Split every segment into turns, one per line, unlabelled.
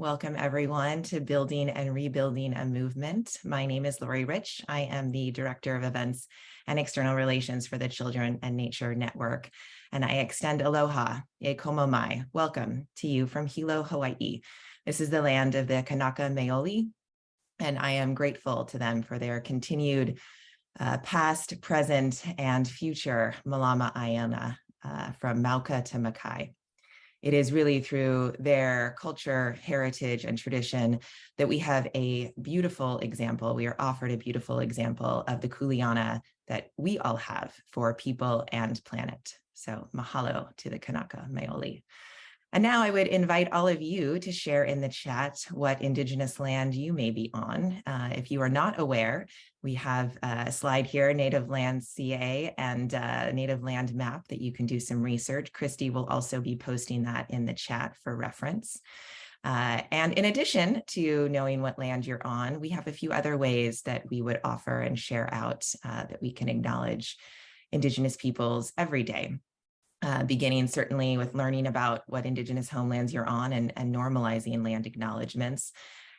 Welcome everyone to Building and Rebuilding a Movement. My name is Lori Rich. I am the Director of Events and External Relations for the Children and Nature Network. And I extend aloha, e komo mai, welcome to you from Hilo, Hawaii. This is the land of the Kanaka Maoli, and I am grateful to them for their continued past, present, and future Malama Aiona from Mauka to Makai. It is really through their culture, heritage, and tradition that we have a beautiful example. We are offered a beautiful example of the kuleana that we all have for people and planet. So mahalo to the Kanaka Maoli. And now I would invite all of you to share in the chat what Indigenous land you may be on. If you are not aware, we have a slide here, Native Land CA and Native Land map that you can do some research. Christy will also be posting that in the chat for reference. And in addition to knowing what land you're on, we have a few other ways that we would offer and share out that we can acknowledge Indigenous peoples every day. Beginning certainly with learning about what Indigenous homelands you're on and normalizing land acknowledgements,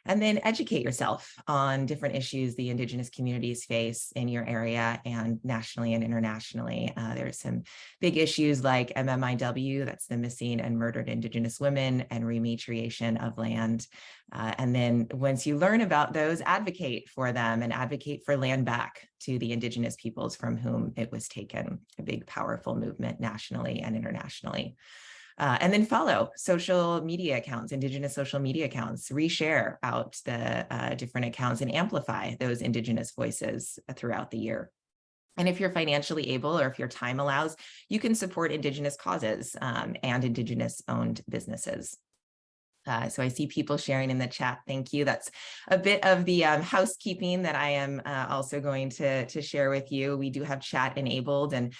and then educate yourself on different issues the Indigenous communities face in your area and nationally and internationally. There's some big issues like MMIW, that's the missing and murdered Indigenous women, and rematriation of land. And then once you learn about those, advocate for them and advocate for land back to the Indigenous peoples from whom it was taken, a big, powerful movement nationally and internationally. And then follow social media accounts, Indigenous social media accounts, reshare out the different accounts and amplify those Indigenous voices throughout the year. And if you're financially able or if your time allows, you can support Indigenous causes and Indigenous owned businesses. So I see people sharing in the chat. Thank you. That's a bit of the housekeeping that I am also going to share with you. We do have chat enabled, and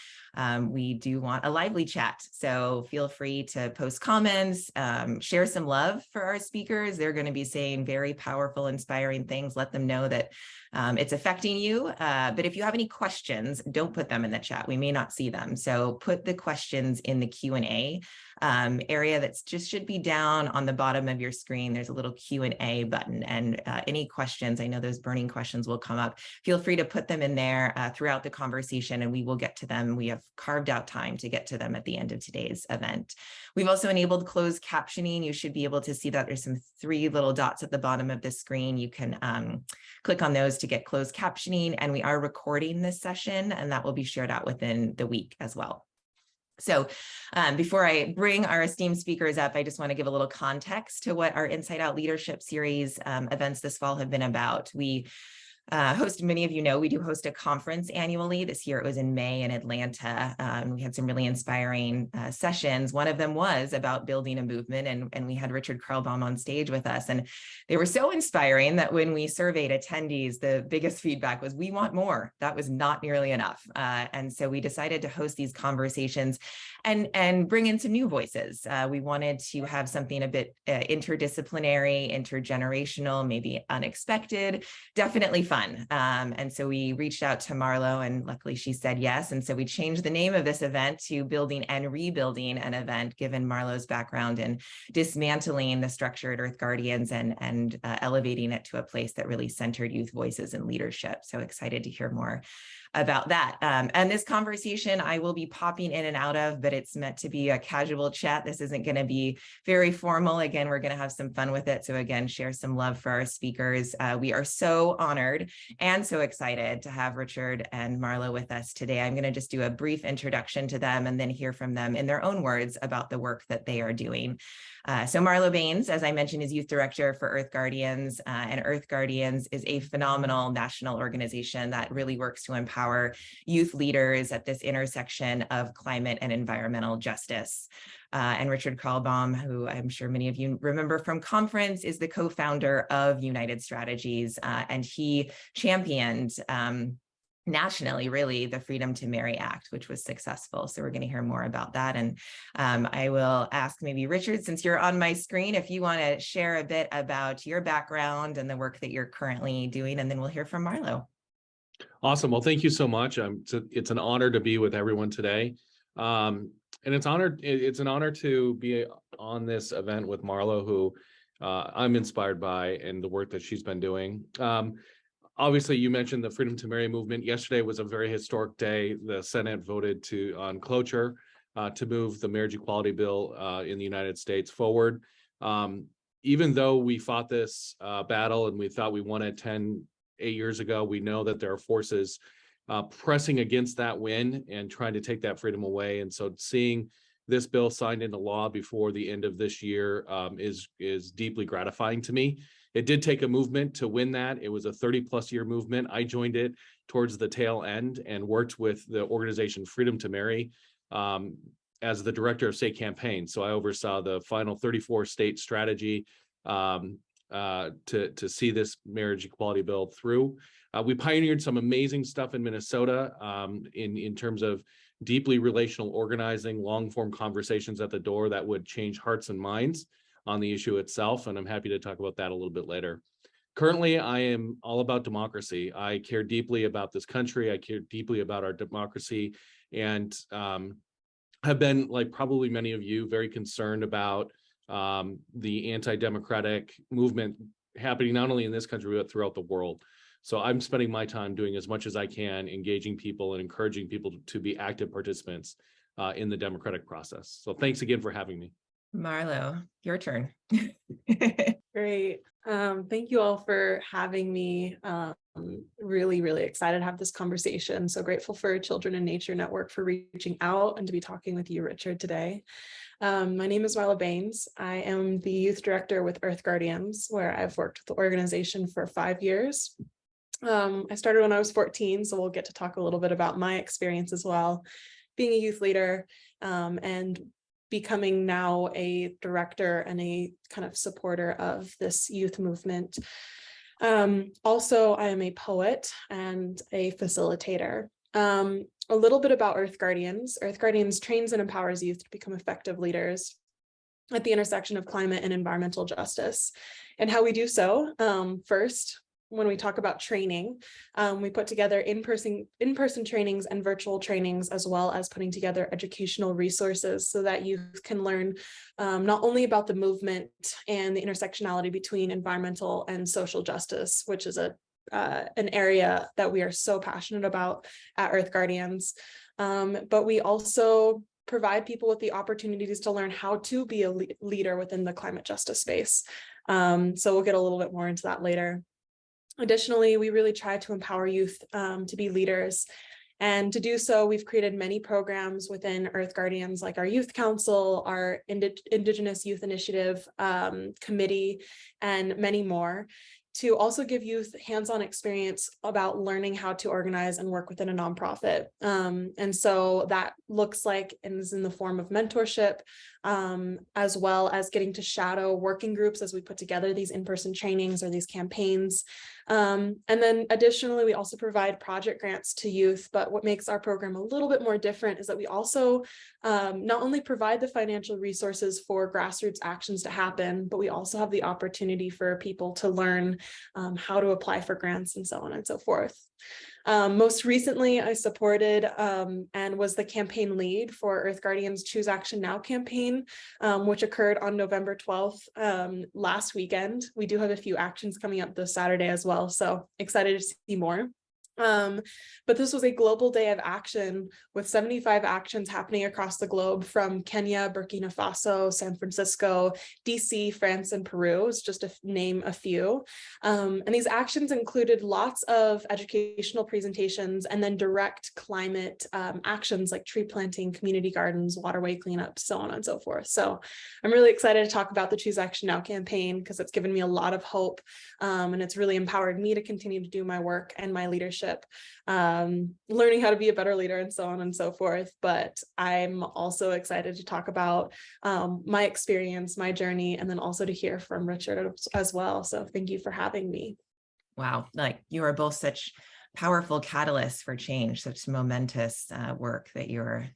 we do want a lively chat. So feel free to post comments, share some love for our speakers. They're going to be saying very powerful, inspiring things. Let them know that it's affecting you. But if you have any questions, don't put them in the chat. We may not see them. So put the questions in the Q&A area that's just should be down on the bottom of your screen. There's a little Q&A button, and any questions, I know those burning questions will come up. Feel free to put them in there throughout the conversation, and we will get to them. We have carved out time to get to them at the end of today's event. We've also enabled closed captioning. You should be able to see that there's some 3 little dots at the bottom of the screen. You can click on those to get closed captioning, and we are recording this session, and that will be shared out within the week as well. So before I bring our esteemed speakers up, I just want to give a little context to what our Inside Out Leadership Series events this fall have been about. We host, many of you know, we do host a conference annually. This year it was in May in Atlanta. We had some really inspiring sessions. One of them was about building a movement, and we had Richard Carlbom on stage with us. And they were so inspiring that when we surveyed attendees, the biggest feedback was, we want more. That was not nearly enough. And so we decided to host these conversations and bring in some new voices. We wanted to have something a bit interdisciplinary, intergenerational, maybe unexpected, definitely fun. And so we reached out to Marlow, and luckily she said yes. And so we changed the name of this event to Building and Rebuilding an Event, given Marlow's background in dismantling the structure at Earth Guardians and elevating it to a place that really centered youth voices and leadership. So excited to hear more about that. And this conversation I will be popping in and out of, but it's meant to be a casual chat. This isn't going to be very formal. Again, we're going to have some fun with it. So again, share some love for our speakers. We are so honored and so excited to have Richard and Marlow with us today. I'm going to just do a brief introduction to them and then hear from them in their own words about the work that they are doing. So Marlow Baines, as I mentioned, is Youth Director for Earth Guardians, and Earth Guardians is a phenomenal national organization that really works to empower youth leaders at this intersection of climate and environmental justice. And Richard Carlbom, who I'm sure many of you remember from conference, is the co-founder of United Strategies, and he championed nationally, really, the Freedom to Marry Act, which was successful. So we're going to hear more about that. And I will ask maybe Richard, since you're on my screen, if you want to share a bit about your background and the work that you're currently doing, and then we'll hear from Marlow.
Awesome. Well, thank you so much. It's an honor to be with everyone today. And it's an honor to be on this event with Marlow, who I'm inspired by and the work that she's been doing. Obviously, you mentioned the Freedom to Marry movement. Yesterday was a very historic day. The Senate voted on cloture to move the marriage equality bill in the United States forward. Even though we fought this battle and we thought we won it 8 years ago, we know that there are forces pressing against that win and trying to take that freedom away. And so seeing this bill signed into law before the end of this year is deeply gratifying to me. It did take a movement to win that. It was a 30+ year movement. I joined it towards the tail end and worked with the organization Freedom to Marry as the director of state campaign. So I oversaw the final 34 state strategy to see this marriage equality bill through. We pioneered some amazing stuff in Minnesota in terms of deeply relational organizing, long form conversations at the door that would change hearts and minds on the issue itself. And I'm happy to talk about that a little bit later. Currently, I am all about democracy. I care deeply about this country. I care deeply about our democracy, and have been, like probably many of you, very concerned about the anti-democratic movement happening not only in this country, but throughout the world. So I'm spending my time doing as much as I can, engaging people and encouraging people to be active participants in the democratic process. So thanks again for having me.
Marlow, your turn.
Great. Thank you all for having me. Really, really excited to have this conversation. So grateful for Children in Nature Network for reaching out and to be talking with you, Richard, today. My name is Marlow Baines. I am the youth director with Earth Guardians, where I've worked with the organization for 5 years. I started when I was 14, so we'll get to talk a little bit about my experience as well, being a youth leader and becoming now a director and a kind of supporter of this youth movement. Also, I am a poet and a facilitator. A little bit about Earth Guardians. Earth Guardians trains and empowers youth to become effective leaders at the intersection of climate and environmental justice. And how we do so, first, when we talk about training, we put together in-person trainings and virtual trainings, as well as putting together educational resources so that youth can learn not only about the movement and the intersectionality between environmental and social justice, which is an area that we are so passionate about at Earth Guardians, but we also provide people with the opportunities to learn how to be a leader within the climate justice space. So we'll get a little bit more into that later. Additionally, we really try to empower youth to be leaders. And to do so, we've created many programs within Earth Guardians, like our Youth Council, our Indigenous Youth Initiative Committee, and many more, to also give youth hands-on experience about learning how to organize and work within a nonprofit. And so that looks like and is in the form of mentorship, as well as getting to shadow working groups as we put together these in-person trainings or these campaigns. And then additionally, we also provide project grants to youth, but what makes our program a little bit more different is that we also not only provide the financial resources for grassroots actions to happen, but we also have the opportunity for people to learn how to apply for grants and so on and so forth. Most recently, I supported and was the campaign lead for Earth Guardians' Choose Action Now campaign, which occurred on November 12th last weekend. We do have a few actions coming up this Saturday as well, so excited to see more. But this was a global day of action with 75 actions happening across the globe, from Kenya, Burkina Faso, San Francisco, DC, France, and Peru, is just to name a few. And these actions included lots of educational presentations and then direct climate actions like tree planting, community gardens, waterway cleanup, so on and so forth. So I'm really excited to talk about the Choose Action Now campaign because it's given me a lot of hope, and it's really empowered me to continue to do my work and my leadership, learning how to be a better leader and so on and so forth. But I'm also excited to talk about my experience, my journey, and then also to hear from Richard as well. So thank you for having me.
Wow, like you are both such powerful catalyst for change, such momentous work that you're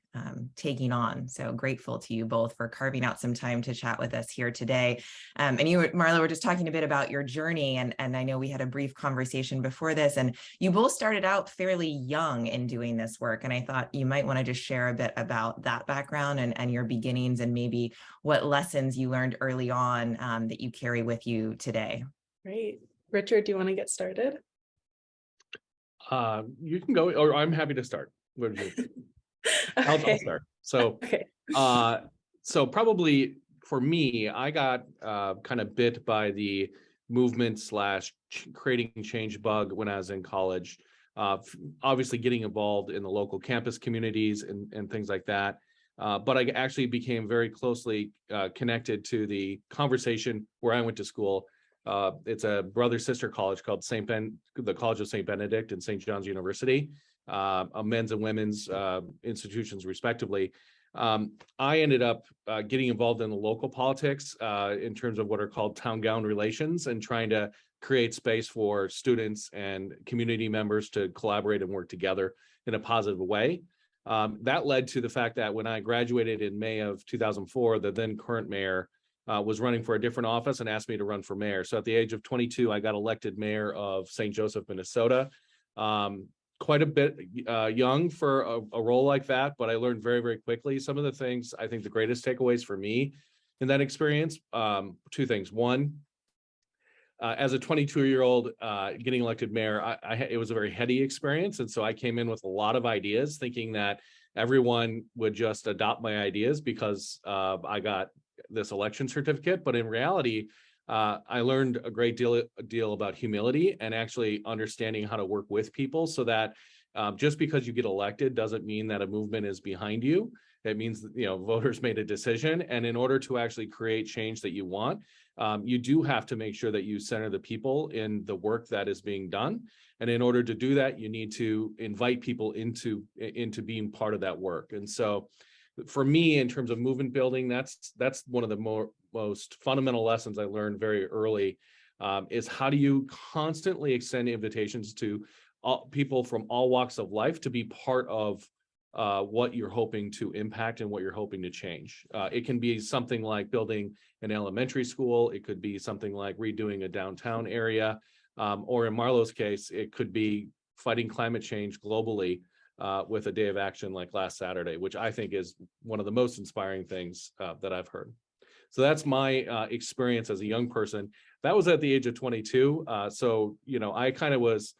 taking on. So grateful to you both for carving out some time to chat with us here today. And you, Marlow, were just talking a bit about your journey, and I know we had a brief conversation before this, and you both started out fairly young in doing this work. And I thought you might want to just share a bit about that background and your beginnings, and maybe what lessons you learned early on that you carry with you today.
Great. Richard, do you want to get started?
You can go, or I'm happy to start. What did you? I'll start. So,
Okay.
So probably for me, I got kind of bit by the movement / creating change bug when I was in college. Obviously getting involved in the local campus communities and things like that. But I actually became very closely connected to the conversation where I went to school. It's a brother-sister college called the College of St. Benedict and St. John's University, a men's and women's institutions respectively. I ended up getting involved in the local politics in terms of what are called town-gown relations, and trying to create space for students and community members to collaborate and work together in a positive way. That led to the fact that when I graduated in May of 2004, the then current mayor was running for a different office and asked me to run for mayor. So at the age of 22, I got elected mayor of St. Joseph, Minnesota. Quite a bit young for a role like that, but I learned very, very quickly. Some of the things, I think the greatest takeaways for me in that experience, two things. One, as a 22-year-old getting elected mayor, it was a very heady experience. And so I came in with a lot of ideas, thinking that everyone would just adopt my ideas because I got this election certificate. But in reality, I learned a great deal about humility and actually understanding how to work with people, so that just because you get elected doesn't mean that a movement is behind you. It means that, voters made a decision. And in order to actually create change that you want, you do have to make sure that you center the people in the work that is being done. And in order to do that, you need to invite people into being part of that work. And so for me, in terms of movement building, that's one of the most fundamental lessons I learned very early, is how do you constantly extend invitations to people from all walks of life to be part of what you're hoping to impact and what you're hoping to change. It can be something like building an elementary school. It could be something like redoing a downtown area. Or in Marlow's case, it could be fighting climate change globally with a day of action like last Saturday, which I think is one of the most inspiring things that I've heard. So that's my experience as a young person. That was at the age of 22. So, I kind of was,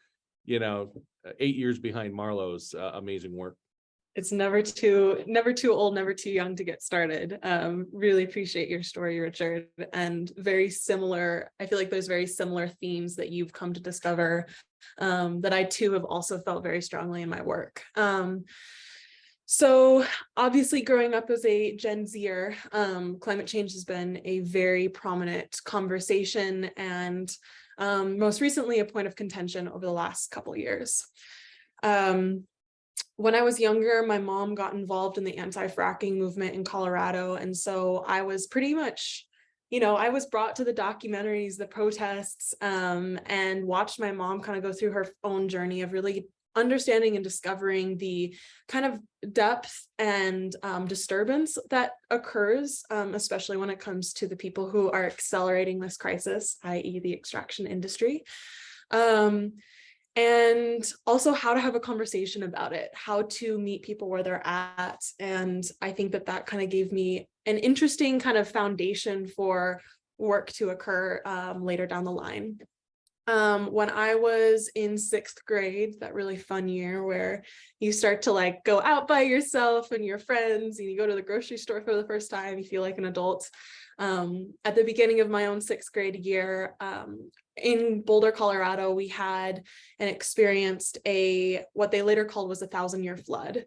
8 years behind Marlow's amazing work.
It's never too old, never too young to get started. Really appreciate your story, Richard, and very similar. I feel like there's very similar themes that you've come to discover that I too have also felt very strongly in my work. So obviously growing up as a Gen Zer, climate change has been a very prominent conversation and most recently a point of contention over the last couple of years. When I was younger, my mom got involved in the anti-fracking movement in Colorado. And so I was pretty much, I was brought to the documentaries, the protests, and watched my mom kind of go through her own journey of really understanding and discovering the kind of depth and disturbance that occurs, especially when it comes to the people who are accelerating this crisis, i.e. the extraction industry. And also how to have a conversation about it, how to meet people where they're at. And I think that kind of gave me an interesting kind of foundation for work to occur later down the line. When I was in 6th grade, that really fun year where you start to go out by yourself and your friends, and you go to the grocery store for the first time, you feel like an adult. At the beginning of my own 6th grade year, in Boulder, Colorado, we had and experienced what they later called was a 1,000-year flood.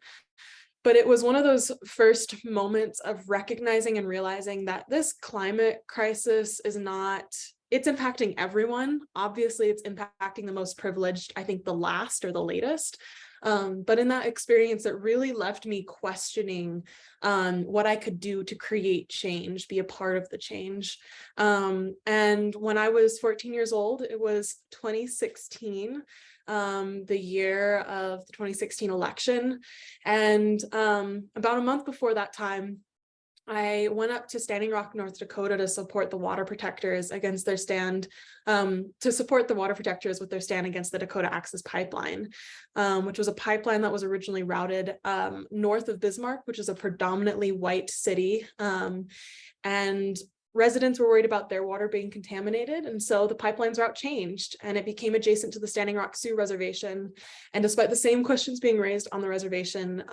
But it was one of those first moments of recognizing and realizing that this climate crisis it's impacting everyone. Obviously, it's impacting the most privileged, I think the last or the latest. But in that experience, it really left me questioning what I could do to create change, be a part of the change. And when I was 14 years old, it was 2016. the year of the 2016 election. And about a month before that time, I went up to Standing Rock, North Dakota to support the water protectors against their stand, to support the water protectors with their stand against the Dakota Access Pipeline, which was a pipeline that was originally routed north of Bismarck, which is a predominantly white city. And residents were worried about their water being contaminated. And so the pipeline's route changed and it became adjacent to the Standing Rock Sioux Reservation. And despite the same questions being raised on the reservation,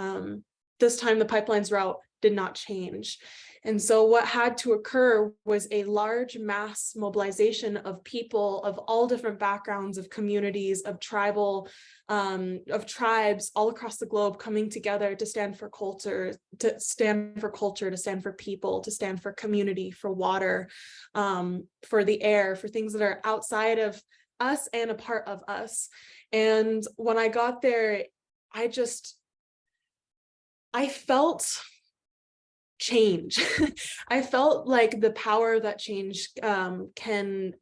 this time the pipeline's route did not change. And so what had to occur was a large mass mobilization of people of all different backgrounds, of communities, of tribes all across the globe coming together to stand for culture, to stand for people, to stand for community, for water, for the air, for things that are outside of us and a part of us. And when I got there, I felt change. I felt like the power that change can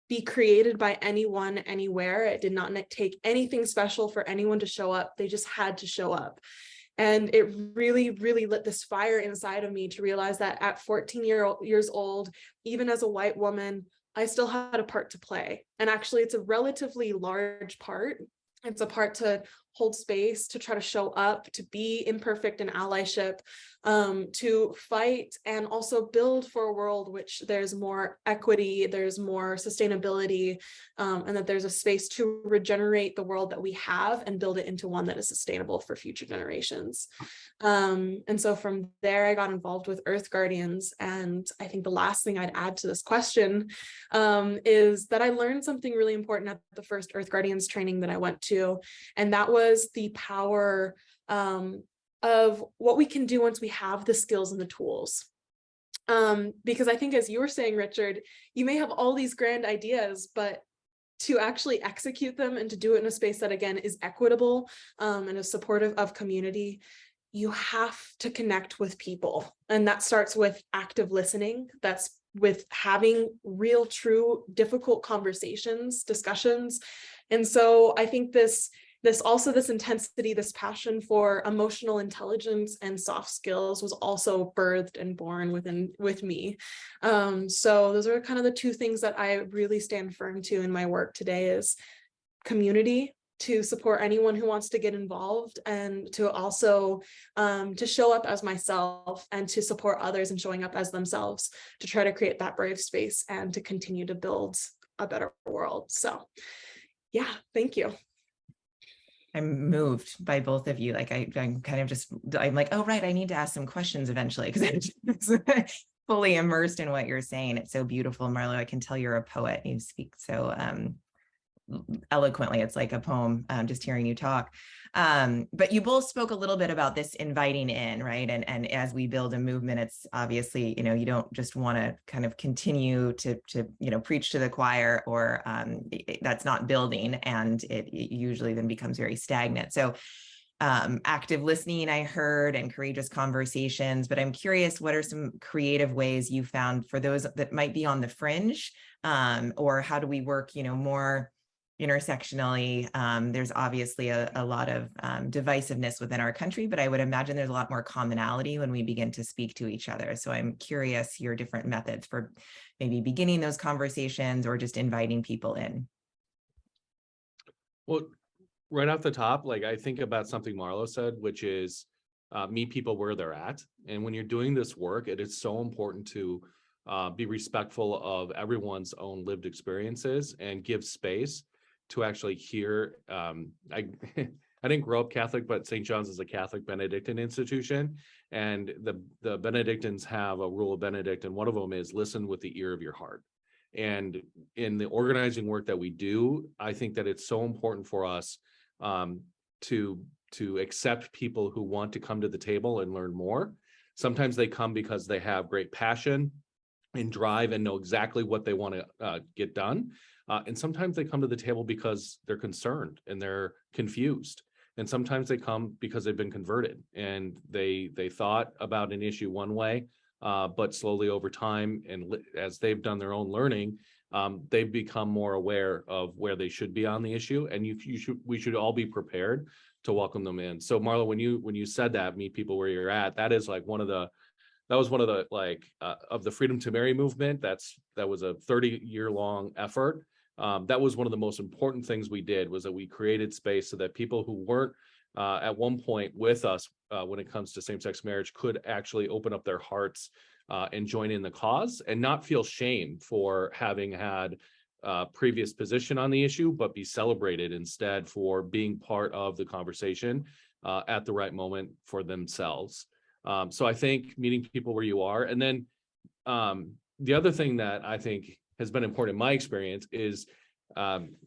be created by anyone, anywhere. It did not take anything special for anyone to show up. They just had to show up. And it really, really lit this fire inside of me to realize that at 14 years old, even as a white woman, I still had a part to play. And actually, it's a relatively large part. It's a part to hold space, to try to show up, to be imperfect in allyship, to fight and also build for a world which there's more equity, there's more sustainability, and that there's a space to regenerate the world that we have and build it into one that is sustainable for future generations. And so from there, I got involved with Earth Guardians. And I think the last thing I'd add to this question is that I learned something really important at the first Earth Guardians training that I went to, and that was the power of what we can do once we have the skills and the tools. Because I think, as you were saying, Richard, you may have all these grand ideas, but to actually execute them and to do it in a space that, again, is equitable and is supportive of community, you have to connect with people. And that starts with active listening. That's with having real, true, difficult conversations, discussions. And so I think this intensity, this passion for emotional intelligence and soft skills was also birthed and born with me. So those are kind of the two things that I really stand firm to in my work today: is community, to support anyone who wants to get involved, and to also to show up as myself and to support others in showing up as themselves, to try to create that brave space and to continue to build a better world. So yeah, thank you.
I'm moved by both of you. Like I'm kind of I'm like, oh, right, I need to ask some questions eventually, because I'm fully immersed in what you're saying. It's so beautiful, Marlow. I can tell you're a poet. You speak so eloquently. It's like a poem, just hearing you talk. But you both spoke a little bit about this inviting in, right? And as we build a movement, it's obviously, you don't just want to kind of continue to preach to the choir, or that's not building, and it usually then becomes very stagnant. So active listening, I heard, and courageous conversations, but I'm curious, what are some creative ways you found for those that might be on the fringe, or how do we work, more intersectionally? There's obviously a lot of divisiveness within our country, but I would imagine there's a lot more commonality when we begin to speak to each other. So I'm curious your different methods for maybe beginning those conversations or just inviting people in.
Well, right off the top, like, I think about something Marlow said, which is meet people where they're at. And when you're doing this work, it is so important to be respectful of everyone's own lived experiences and give space to actually hear. I didn't grow up Catholic, but St. John's is a Catholic Benedictine institution, and the Benedictines have a rule of Benedict, and one of them is listen with the ear of your heart. And in the organizing work that we do, I think that it's so important for us to accept people who want to come to the table and learn more. Sometimes they come because they have great passion and drive and know exactly what they want to get done. And sometimes they come to the table because they're concerned and they're confused. And sometimes they come because they've been converted and they thought about an issue one way, but slowly over time, and as they've done their own learning, they've become more aware of where they should be on the issue, and we should all be prepared to welcome them in. So Marlo, when you said that, meet people where you're at, that is like that was one of the of the Freedom to Marry movement. That was a 30-year long effort. That was one of the most important things we did, was that we created space so that people who weren't at one point with us when it comes to same-sex marriage could actually open up their hearts and join in the cause, and not feel shame for having had previous position on the issue, but be celebrated instead for being part of the conversation at the right moment for themselves. So I think meeting people where you are, and then the other thing that I think has been important in my experience is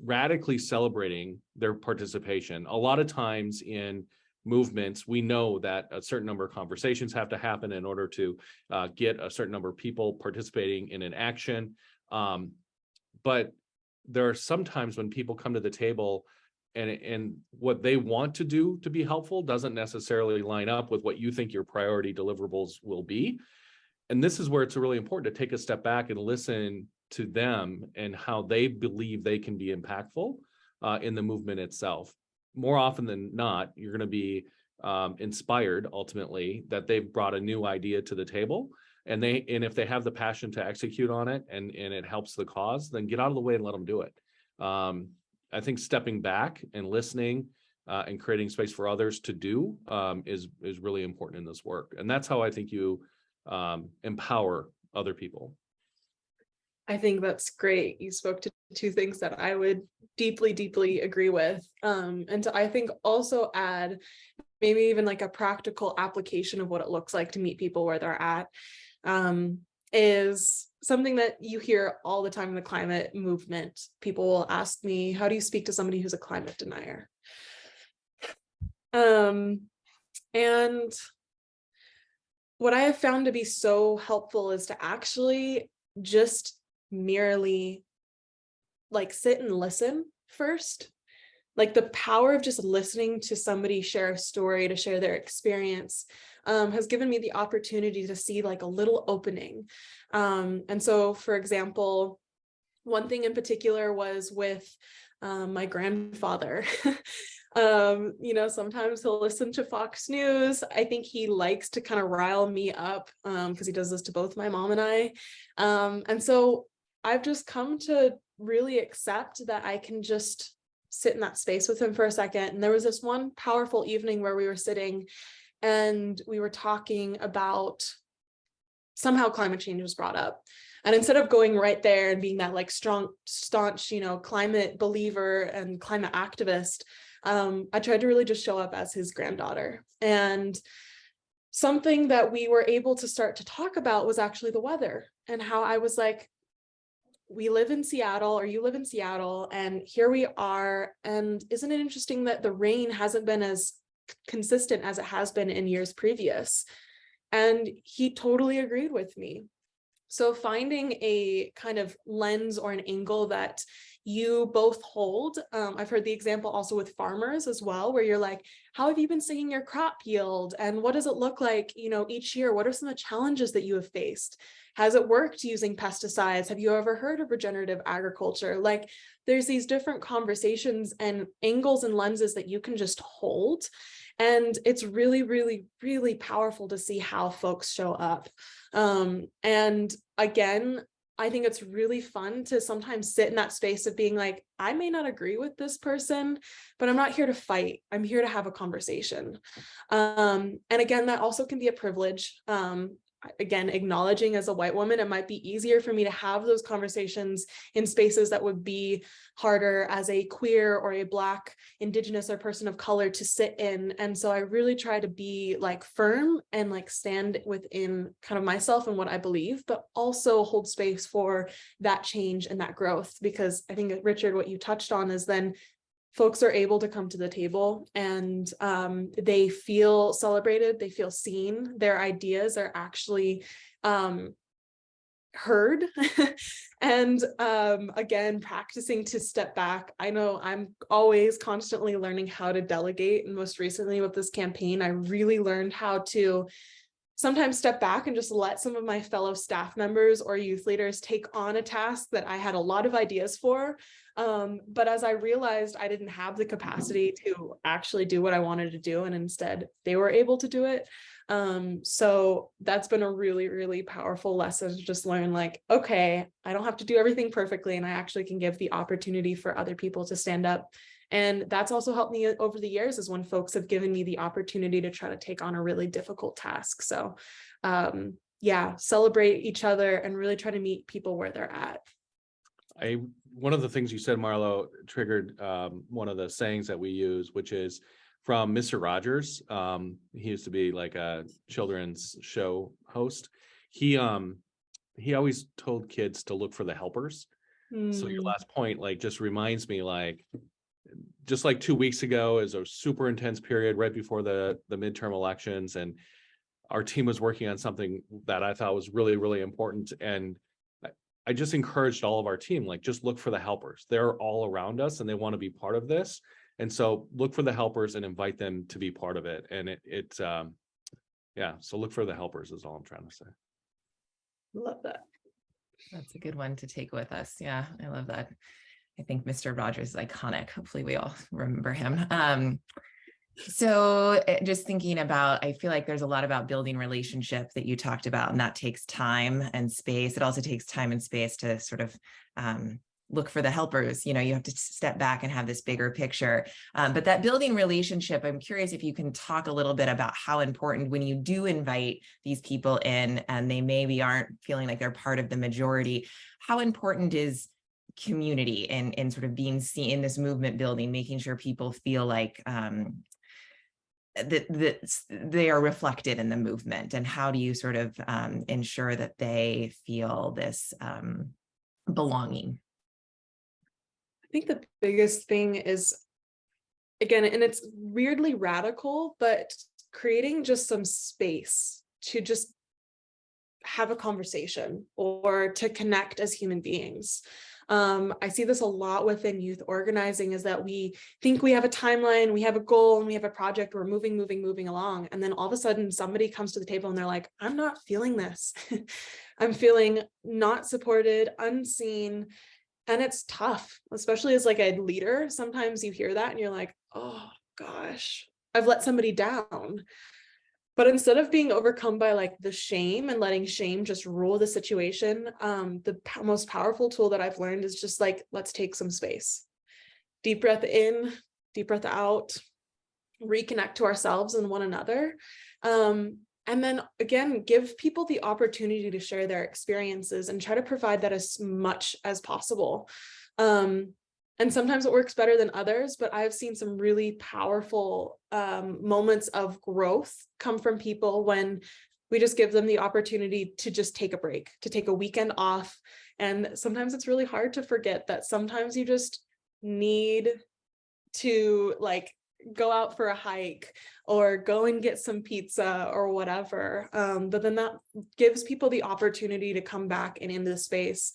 radically celebrating their participation. A lot of times in movements, we know that a certain number of conversations have to happen in order to get a certain number of people participating in an action. But there are some times when people come to the table and what they want to do to be helpful doesn't necessarily line up with what you think your priority deliverables will be. And this is where it's really important to take a step back and listen to them and how they believe they can be impactful in the movement itself. More often than not, you're going to be inspired ultimately that they've brought a new idea to the table, and if they have the passion to execute on it and it helps the cause, then get out of the way and let them do it. I think stepping back and listening and creating space for others to do is really important in this work, and that's how I think you empower other people.
I think that's great. You spoke to two things that I would deeply, deeply agree with. And to, I think, also add maybe even like a practical application of what it looks like to meet people where they're at, is something that you hear all the time in the climate movement. People will ask me, how do you speak to somebody who's a climate denier? And what I have found to be so helpful is to actually just merely like sit and listen first. Like the power of just listening to somebody share a story, to share their experience, has given me the opportunity to see like a little opening. And so, for example, one thing in particular was with my grandfather. Sometimes he'll listen to Fox News. I think he likes to kind of rile me up because he does this to both my mom and I. And so I've just come to really accept that I can just sit in that space with him for a second. And there was this one powerful evening where we were sitting and we were talking about somehow climate change was brought up. And instead of going right there and being that like strong, staunch, climate believer and climate activist, I tried to really just show up as his granddaughter. And something that we were able to start to talk about was actually the weather, and how I was like, we live in Seattle, or you live in Seattle, and here we are. And isn't it interesting that the rain hasn't been as consistent as it has been in years previous? And he totally agreed with me. So finding a kind of lens or an angle that you both hold. I've heard the example also with farmers as well, where you're like, how have you been seeing your crop yield? And what does it look like, each year? What are some of the challenges that you have faced? Has it worked using pesticides? Have you ever heard of regenerative agriculture? Like, there's these different conversations and angles and lenses that you can just hold. And it's really, really, really powerful to see how folks show up. And again, I think it's really fun to sometimes sit in that space of being like, I may not agree with this person, but I'm not here to fight. I'm here to have a conversation. And again, that also can be a privilege. Again, acknowledging as a white woman, it might be easier for me to have those conversations in spaces that would be harder as a queer or a Black, Indigenous, or person of color to sit in. And so I really try to be like firm and like stand within kind of myself and what I believe, but also hold space for that change and that growth. Because I think, Richard, what you touched on is then folks are able to come to the table and they feel celebrated, they feel seen, their ideas are actually heard. And again, practicing to step back. I know I'm always constantly learning how to delegate. And most recently with this campaign, I really learned how to sometimes step back and just let some of my fellow staff members or youth leaders take on a task that I had a lot of ideas for. But as I realized I didn't have the capacity to actually do what I wanted to do, and instead they were able to do it. So that's been a really, really powerful lesson to just learn, like, okay, I don't have to do everything perfectly, and I actually can give the opportunity for other people to stand up. And that's also helped me over the years, is when folks have given me the opportunity to try to take on a really difficult task. So yeah, celebrate each other and really try to meet people where they're at.
One of the things you said, Marlo, triggered one of the sayings that we use, which is from Mr. Rogers. He used to be like a children's show host. He always told kids to look for the helpers. So your last point, like, just reminds me, like, just like 2 weeks ago is a super intense period right before the midterm elections, and our team was working on something that I thought was really, really important. And I just encouraged all of our team, like, just look for the helpers. They're all around us and they want to be part of this. And so look for the helpers and invite them to be part of it. And yeah, so look for the helpers is all I'm trying to say.
Love that.
That's a good one to take with us. Yeah, I love that. I think Mr. Rogers is iconic. Hopefully we all remember him. So just thinking about, I feel like there's a lot about building relationship that you talked about, and that takes time and space. It also takes time and space to sort of look for the helpers. You know, you have to step back and have this bigger picture. But that building relationship, I'm curious if you can talk a little bit about how important, when you do invite these people in and they maybe aren't feeling like they're part of the majority, how important is community and sort of being seen in this movement building, making sure people feel like that they are reflected in the movement, and how do you sort of ensure that they feel this belonging?
I think the biggest thing is, again, and it's weirdly radical, but creating just some space to just have a conversation or to connect as human beings. I see this a lot within youth organizing, is that we think we have a timeline, we have a goal, and we have a project, we're moving along. And then all of a sudden somebody comes to the table and they're like, I'm not feeling this. I'm feeling not supported, unseen. And it's tough, especially as like a leader. Sometimes you hear that and you're like, oh gosh, I've let somebody down. But instead of being overcome by like the shame and letting shame just rule the situation, the most powerful tool that I've learned is just like, let's take some space. Deep breath in, deep breath out, reconnect to ourselves and one another. And then again, give people the opportunity to share their experiences and try to provide that as much as possible. And sometimes it works better than others, but I've seen some really powerful moments of growth come from people when we just give them the opportunity to just take a break, to take a weekend off. And sometimes it's really hard to forget that sometimes you just need to like go out for a hike or go and get some pizza or whatever. But then that gives people the opportunity to come back and into the space.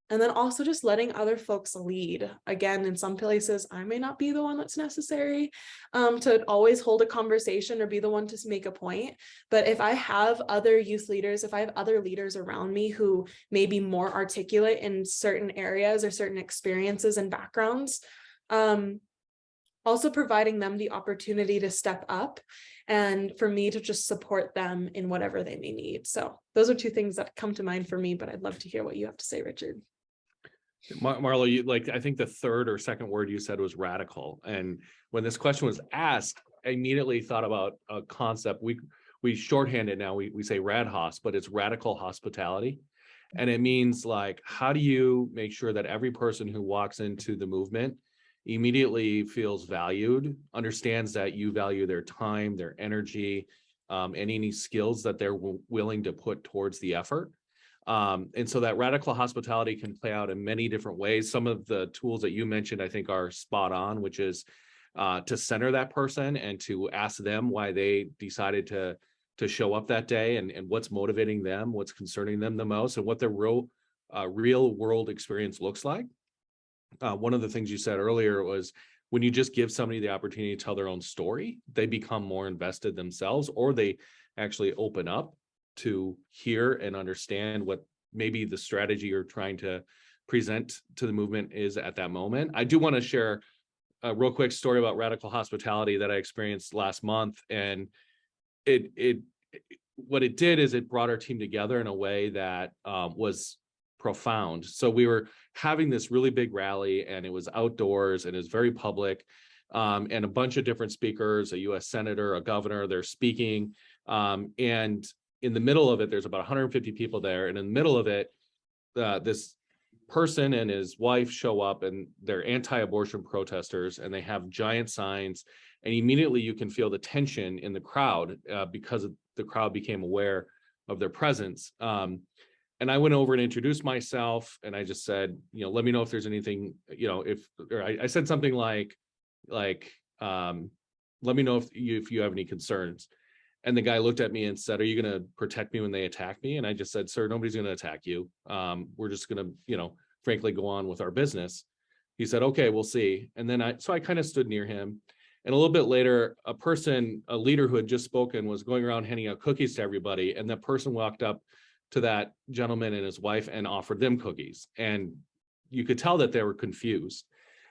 And then also just letting other folks lead. Again, in some places, I may not be the one that's necessary to always hold a conversation or be the one to make a point. But if I have other youth leaders, if I have other leaders around me who may be more articulate in certain areas or certain experiences and backgrounds, also providing them the opportunity to step up and for me to just support them in whatever they may need. So those are two things that come to mind for me, but I'd love to hear what you have to say, Richard.
Marlo, you, like, I think the third or second word you said was radical. And when this question was asked, I immediately thought about a concept. We shorthand it now. We say RadHos, but it's radical hospitality. And it means, like, how do you make sure that every person who walks into the movement immediately feels valued, understands that you value their time, their energy, and any skills that they're willing to put towards the effort. And so that radical hospitality can play out in many different ways. Some of the tools that you mentioned, I think, are spot on, which is to center that person and to ask them why they decided to show up that day, and what's motivating them, what's concerning them the most, and what their real world experience looks like. One of the things you said earlier was when you just give somebody the opportunity to tell their own story, they become more invested themselves, or they actually open up to hear and understand what maybe the strategy you're trying to present to the movement is at that moment. I do want to share a real quick story about radical hospitality that I experienced last month. And what it did is it brought our team together in a way that was profound. So we were having this really big rally, and it was outdoors, and it was very public, and a bunch of different speakers, a US senator, a governor, they're speaking. And in the middle of it, there's about 150 people there. And in the middle of it, this person and his wife show up, and they're anti-abortion protesters, and they have giant signs. And immediately you can feel the tension in the crowd because the crowd became aware of their presence. And I went over and introduced myself, and I just said, let me know if there's anything, I said something like, let me know if you have any concerns. And the guy looked at me and said, are you going to protect me when they attack me? And I just said, sir, nobody's going to attack you. We're just going to, frankly, go on with our business. He said, okay, we'll see. And then I kind of stood near him. And a little bit later, a leader who had just spoken was going around handing out cookies to everybody. And that person walked up to that gentleman and his wife and offered them cookies. And you could tell that they were confused.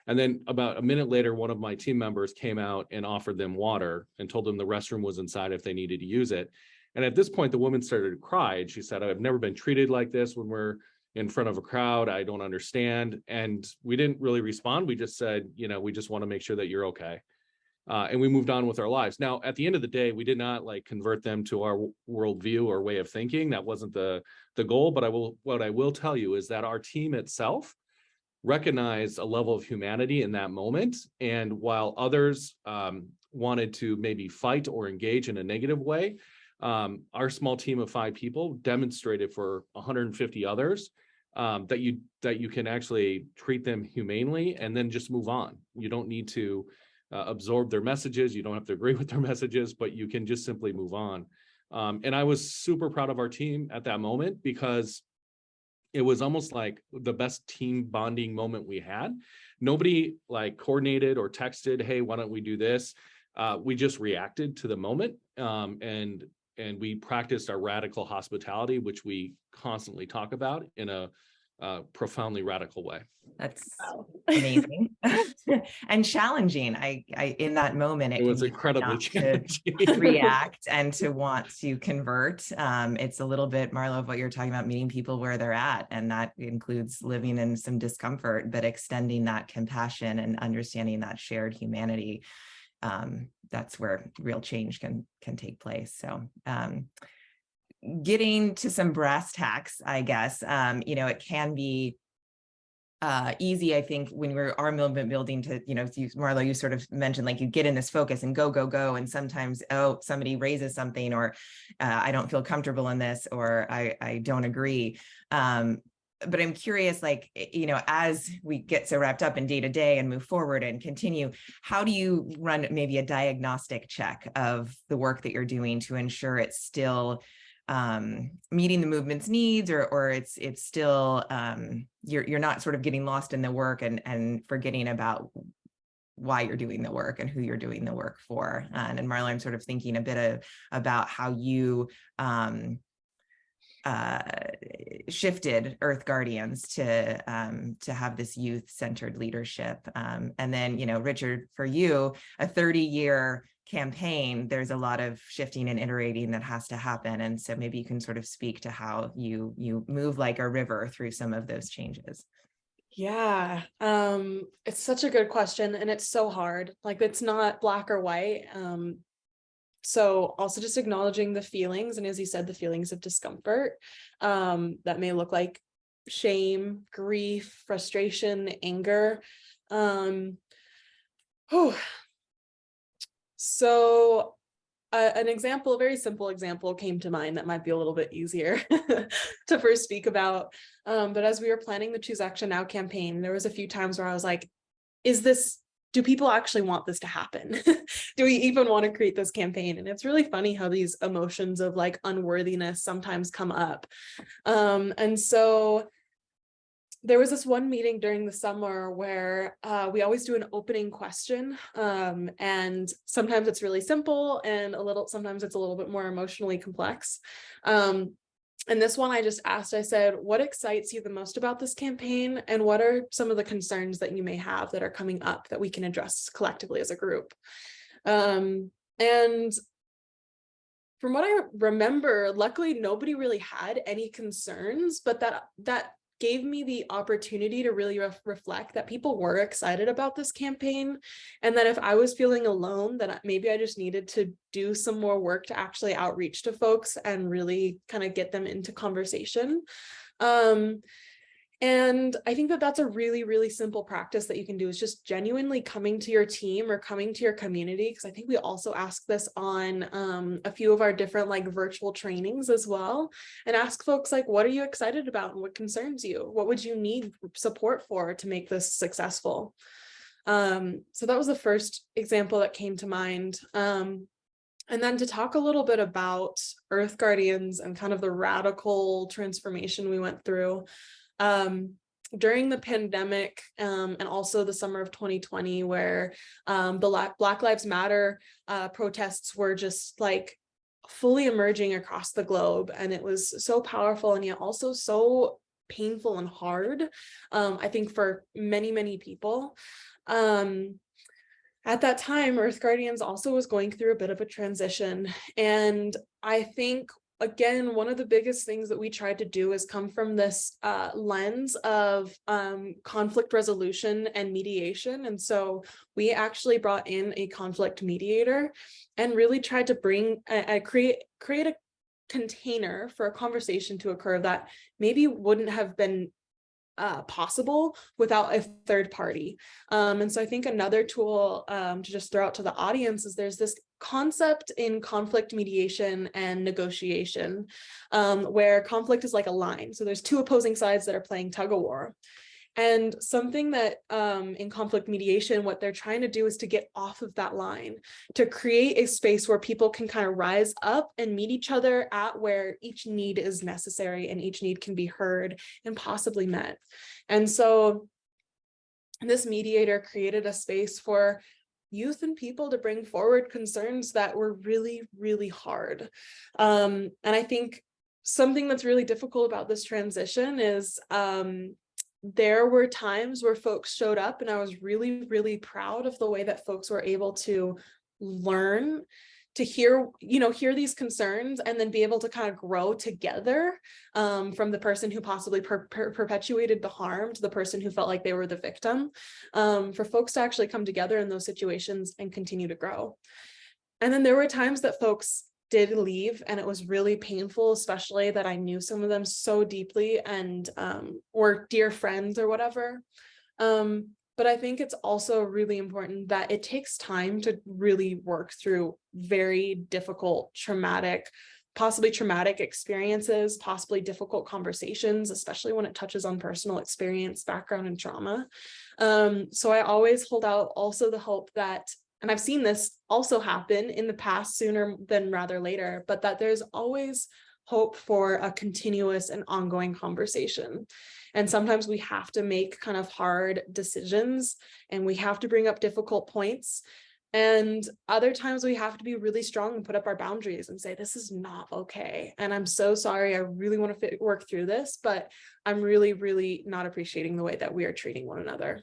And then about a minute later, one of my team members came out and offered them water and told them the restroom was inside if they needed to use it. And at this point, the woman started to cry. And she said, I've never been treated like this when we're in front of a crowd. I don't understand. And we didn't really respond. We just said, we just want to make sure that you're okay. And we moved on with our lives. Now, at the end of the day, we did not convert them to our worldview or way of thinking. That wasn't the goal. But what I will tell you is that our team itself recognized a level of humanity in that moment. And while others wanted to maybe fight or engage in a negative way, our small team of 5 people demonstrated for 150 others that you can actually treat them humanely and then just move on. You don't need to absorb their messages. You don't have to agree with their messages, but you can just simply move on. And I was super proud of our team at that moment, because it was almost like the best team bonding moment we had. Nobody coordinated or texted, hey, why don't we do this? We just reacted to the moment. And we practiced our radical hospitality, which we constantly talk about in a profoundly radical way.
That's amazing and challenging. I in that moment,
it was incredibly challenging
to react and to want to convert. It's a little bit, Marlow, of what you're talking about, meeting people where they're at, and that includes living in some discomfort, but extending that compassion and understanding that shared humanity. That's where real change can take place. So getting to some brass tacks, I guess, it can be easy, I think, when we're our movement building to, Marlow, you sort of mentioned you get in this focus and go. And sometimes, somebody raises something, or I don't feel comfortable in this, or I don't agree. But I'm curious, as we get so wrapped up in day to day and move forward and continue, how do you run maybe a diagnostic check of the work that you're doing to ensure it's still meeting the movement's needs, or it's still you're not sort of getting lost in the work and forgetting about why you're doing the work and who you're doing the work for? And Marlow, I'm sort of thinking a bit about how you shifted Earth Guardians to have this youth-centered leadership. And then, Richard, for you, a 30-year campaign, there's a lot of shifting and iterating that has to happen. And so maybe you can sort of speak to how you move like a river through some of those changes.
Yeah, it's such a good question, and it's so hard. It's not black or white. So also just acknowledging the feelings, and as you said, the feelings of discomfort that may look like shame, grief, frustration, anger. So an example, a very simple example came to mind that might be a little bit easier to first speak about. But as we were planning the Choose Action Now campaign, there was a few times where I was like, do people actually want this to happen? Do we even want to create this campaign? And it's really funny how these emotions of unworthiness sometimes come up. And so there was this one meeting during the summer where we always do an opening question, and sometimes it's really simple and sometimes it's a little bit more emotionally complex. And this one I just asked, I said, what excites you the most about this campaign? And what are some of the concerns that you may have that are coming up that we can address collectively as a group? And from what I remember, luckily nobody really had any concerns, but that gave me the opportunity to really reflect that people were excited about this campaign, and that if I was feeling alone, that maybe I just needed to do some more work to actually outreach to folks and really kind of get them into conversation. And I think that that's a really, really simple practice that you can do, is just genuinely coming to your team or coming to your community. Because I think we also ask this on a few of our different like virtual trainings as well, and ask folks like, what are you excited about and what concerns you? What would you need support for to make this successful? So that was the first example that came to mind. And then to talk a little bit about Earth Guardians and kind of the radical transformation we went through. During the pandemic, and also the summer of 2020, where the Black Lives Matter protests were just like fully emerging across the globe, and it was so powerful and yet also so painful and hard, I think, for many, many people. At that time, Earth Guardians also was going through a bit of a transition, and I think, again, one of the biggest things that we tried to do is come from this lens of conflict resolution and mediation. And so we actually brought in a conflict mediator and really tried to create a container for a conversation to occur that maybe wouldn't have been possible without a third party. And so I think another tool to just throw out to the audience is there's this concept in conflict mediation and negotiation, where conflict is like a line. So there's two opposing sides that are playing tug of war. And something that in conflict mediation, what they're trying to do is to get off of that line, to create a space where people can kind of rise up and meet each other at where each need is necessary and each need can be heard and possibly met. And so this mediator created a space for youth and people to bring forward concerns that were really, really hard. And I think something that's really difficult about this transition is there were times where folks showed up, and I was really, really proud of the way that folks were able to learn to hear these concerns and then be able to kind of grow together, from the person who possibly perpetuated the harm to the person who felt like they were the victim, for folks to actually come together in those situations and continue to grow. And then there were times that folks did leave, and it was really painful, especially that I knew some of them so deeply and were dear friends or whatever. But I think it's also really important that it takes time to really work through very difficult, possibly traumatic experiences, possibly difficult conversations, especially when it touches on personal experience, background, and trauma. So I always hold out also the hope that, and I've seen this also happen in the past sooner than rather later, but that there's always hope for a continuous and ongoing conversation. And sometimes we have to make kind of hard decisions and we have to bring up difficult points. And other times we have to be really strong and put up our boundaries and say, this is not okay. And I'm so sorry. I really want to work through this, but I'm really, really not appreciating the way that we are treating one another.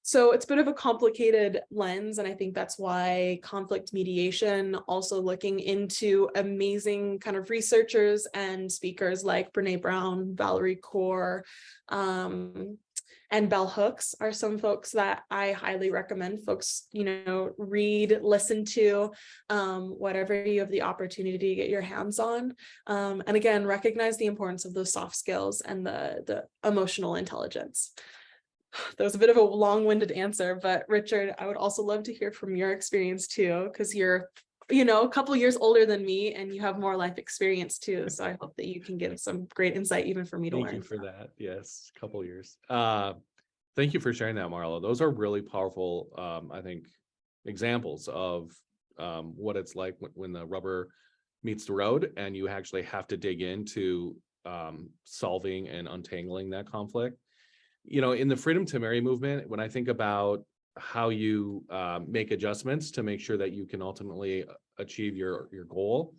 So it's a bit of a complicated lens, and I think that's why conflict mediation, also looking into amazing kind of researchers and speakers like Brene Brown, Valerie Kaur, and Bell Hooks are some folks that I highly recommend folks, read, listen to, whatever you have the opportunity to get your hands on. And again, recognize the importance of those soft skills and the emotional intelligence. That was a bit of a long-winded answer, but Richard, I would also love to hear from your experience too, because you're, a couple years older than me and you have more life experience too. So I hope that you can give some great insight even for me to learn.
Thank you for that. Yes, a couple years. Thank you for sharing that, Marlo. Those are really powerful, I think, examples of what it's like when the rubber meets the road and you actually have to dig into solving and untangling that conflict. You know, in the Freedom to Marry movement, when I think about how you make adjustments to make sure that you can ultimately achieve your goal,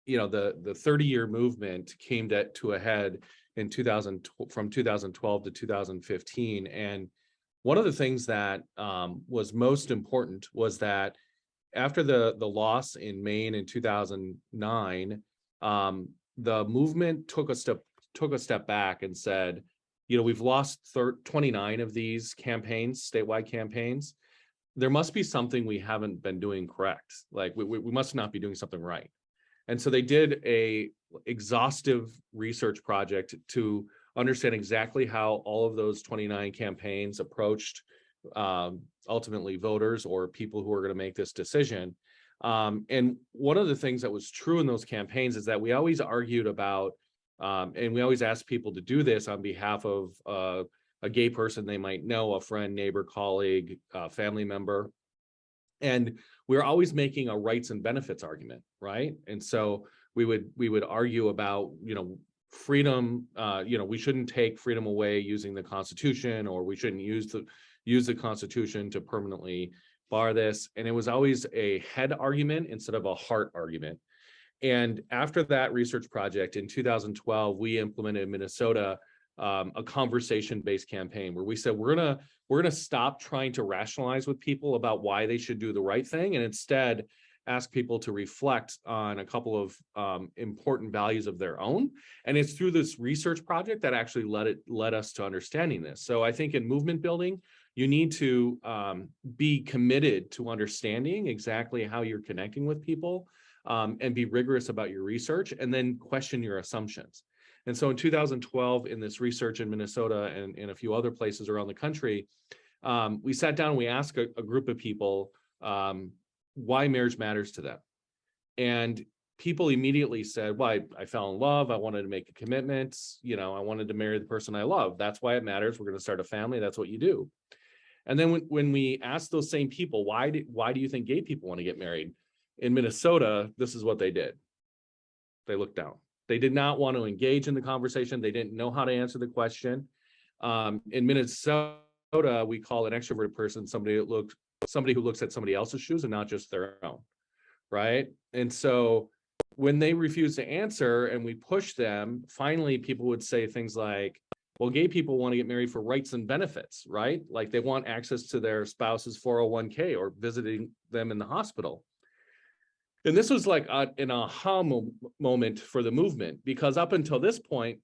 you know, the 30-year movement came to a head in from 2012 to 2015. And one of the things that was most important was that after the loss in Maine in 2009, the movement took a step back and said, you know, we've lost 29 of these campaigns, statewide campaigns. There must be something we haven't been doing correct. Like we must not be doing something right. And so they did a exhaustive research project to understand exactly how all of those 29 campaigns approached ultimately voters or people who are going to make this decision. And one of the things that was true in those campaigns is that we always argued about, and we always asked people to do this on behalf of a gay person they might know, a friend, neighbor, colleague, family member. And we're always making a rights and benefits argument, right? And so we would argue about, you know, freedom, you know, we shouldn't take freedom away using the Constitution, or we shouldn't use the Constitution to permanently bar this. And it was always a head argument instead of a heart argument. And after that research project in 2012, we implemented in Minnesota a conversation-based campaign where we said we're gonna stop trying to rationalize with people about why they should do the right thing, and instead ask people to reflect on a couple of important values of their own. And it's through this research project that actually led us to understanding this. So I think in movement building, you need to be committed to understanding exactly how you're connecting with people, and be rigorous about your research, and then question your assumptions. And so in 2012, in this research in Minnesota and in a few other places around the country, we sat down and we asked a group of people why marriage matters to them. And people immediately said, well, I fell in love. I wanted to make a commitment. You know, I wanted to marry the person I love. That's why it matters. We're going to start a family. That's what you do. And then when we asked those same people, why do you think gay people want to get married? In Minnesota, this is what they did. They looked down. They did not want to engage in the conversation. They didn't know how to answer the question. In Minnesota, we call an extroverted person somebody who looks at somebody else's shoes and not just their own, right? And so when they refuse to answer and we push them, finally people would say things like, well, gay people want to get married for rights and benefits, right? Like they want access to their spouse's 401k or visiting them in the hospital. And this was like an aha moment for the movement, because up until this point,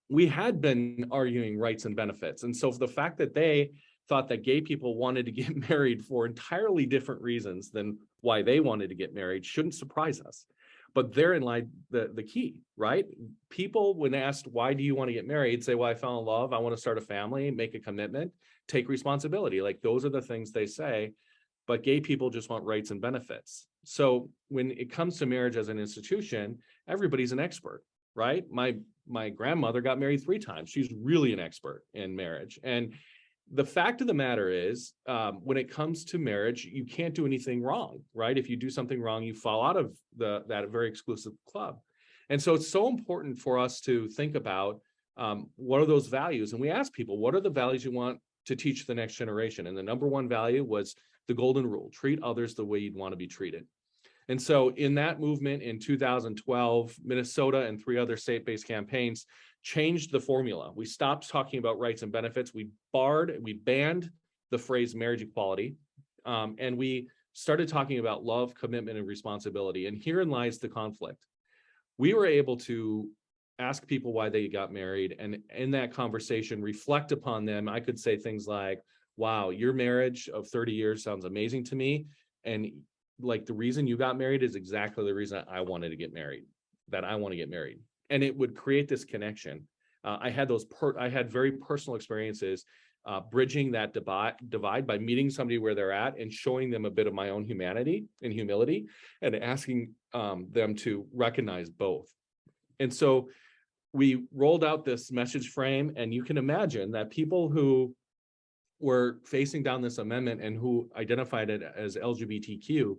we had been arguing rights and benefits. And so the fact that they thought that gay people wanted to get married for entirely different reasons than why they wanted to get married shouldn't surprise us. But therein lied the key, right? People, when asked, why do you want to get married, say, well, I fell in love, I want to start a family, make a commitment, take responsibility. Like those are the things they say. But gay people just want rights and benefits. So when it comes to marriage as an institution, everybody's an expert, right? My grandmother got married 3 times. She's really an expert in marriage. And the fact of the matter is, when it comes to marriage, you can't do anything wrong, right? If you do something wrong, you fall out of that very exclusive club. And so it's so important for us to think about what are those values? And we ask people, what are the values you want to teach the next generation? And the number one value was the golden rule: treat others the way you'd want to be treated. And so in that movement in 2012, Minnesota and 3 other state-based campaigns changed the formula. We stopped talking about rights and benefits. We banned the phrase marriage equality, and we started talking about love, commitment, and responsibility. And herein lies the conflict. We were able to ask people why they got married, and in that conversation, reflect upon them. I could say things like, wow, your marriage of 30 years sounds amazing to me. And like the reason you got married is exactly the reason I wanted to get married, that I want to get married. And it would create this connection. I had very personal experiences bridging that divide by meeting somebody where they're at and showing them a bit of my own humanity and humility, and asking them to recognize both. And so we rolled out this message frame, and you can imagine that people who were facing down this amendment and who identified it as LGBTQ,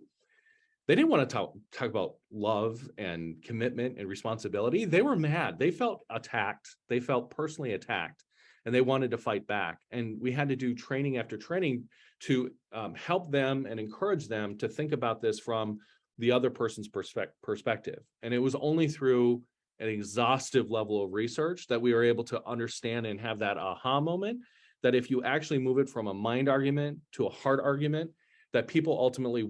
They didn't want to talk about love and commitment and responsibility. They were mad. They felt attacked. They felt personally attacked, and they wanted to fight back. And we had to do training after training to help them and encourage them to think about this from the other person's perspective. And it was only through an exhaustive level of research that we were able to understand and have that aha moment, that if you actually move it from a mind argument to a heart argument, that people ultimately